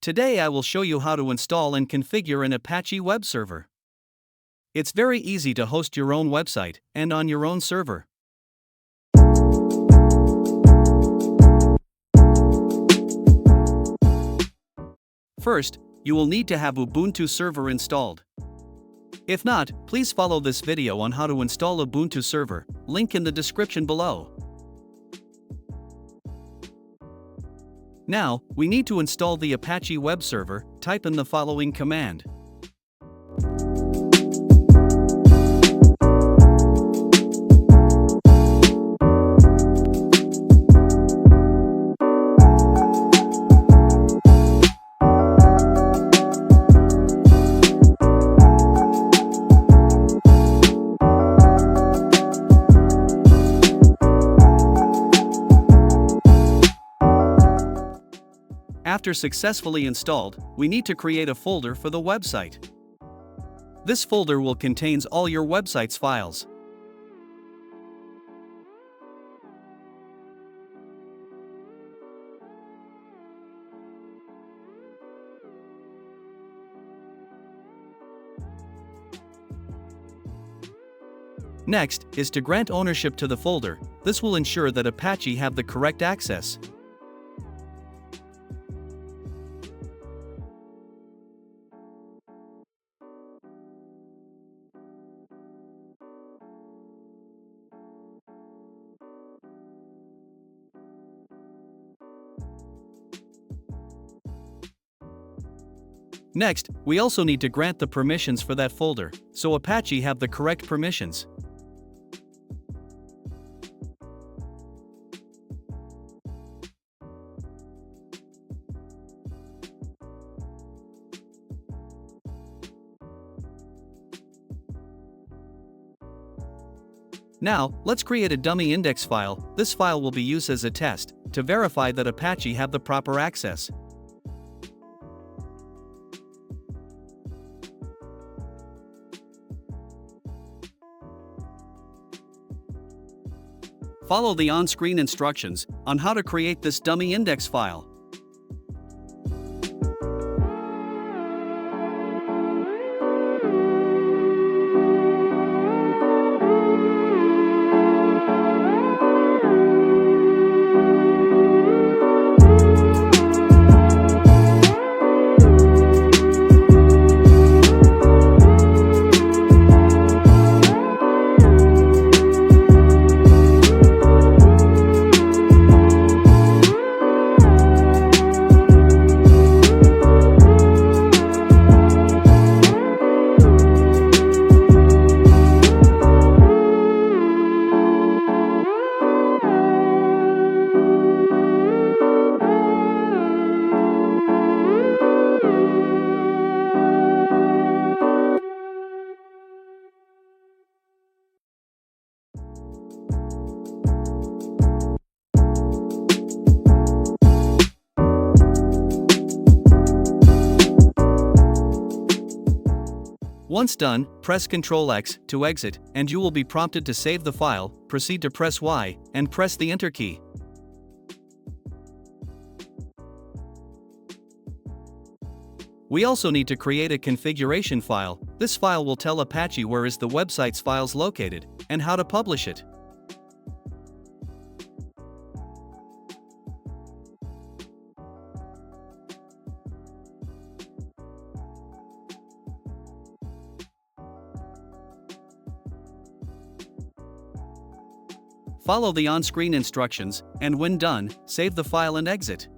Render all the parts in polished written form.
Today I will show you how to install and configure an Apache web server. It's very easy to host your own website and on your own server. First, you will need to have Ubuntu server installed. If not, please follow this video on how to install Ubuntu server, link in the description below. Now, we need to install the Apache web server. Type in the following command. After successfully installed, we need to create a folder for the website. This folder will contain all your website's files. Next is to grant ownership to the folder. This will ensure that Apache have the correct access. Next, we also need to grant the permissions for that folder, so Apache have the correct permissions. Now, let's create a dummy index file. This file will be used as a test to verify that Apache have the proper access. Follow the on-screen instructions on how to create this dummy index file. Once done, press Ctrl X to exit, and you will be prompted to save the file. Proceed to press Y, and press the Enter key. We also need to create a configuration file. This file will tell Apache where is the website's files located, and how to publish it. Follow the on-screen instructions, and when done, save the file and exit.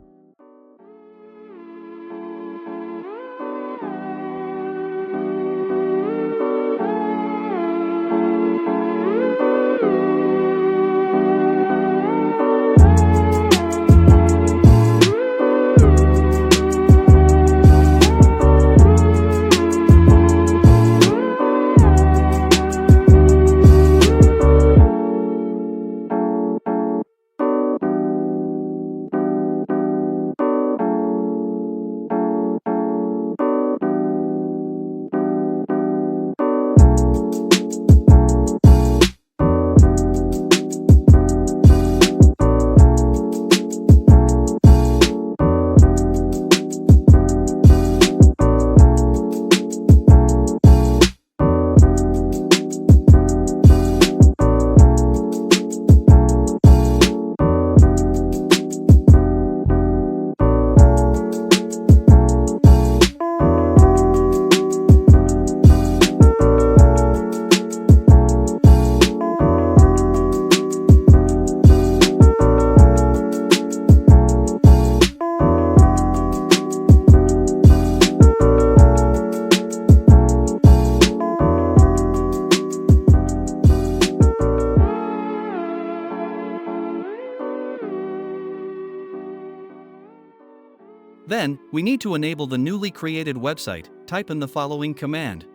Then, we need to enable the newly created website. Type in the following command.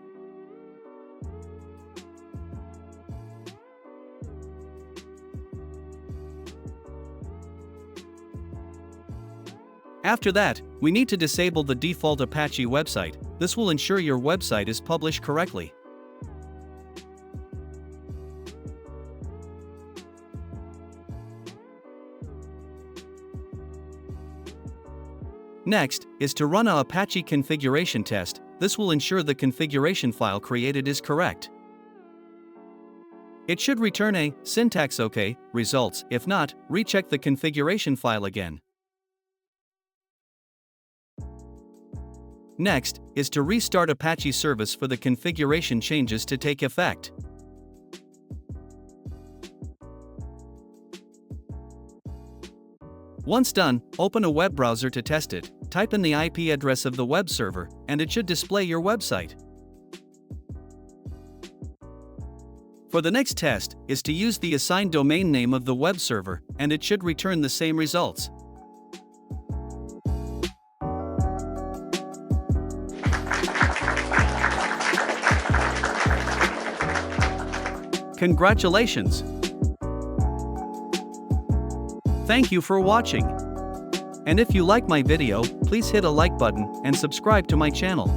After that, we need to disable the default Apache website. This will ensure your website is published correctly. Next, is to run a Apache configuration test. This will ensure the configuration file created is correct. It should return a syntax OK results. If not, recheck the configuration file again. Next, is to restart Apache service for the configuration changes to take effect. Once done, open a web browser to test it. Type in the IP address of the web server, and it should display your website. For the next test, is to use the assigned domain name of the web server, and it should return the same results. Congratulations! Thank you for watching. And if you like my video, please hit a like button and subscribe to my channel.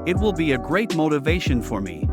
It will be a great motivation for me.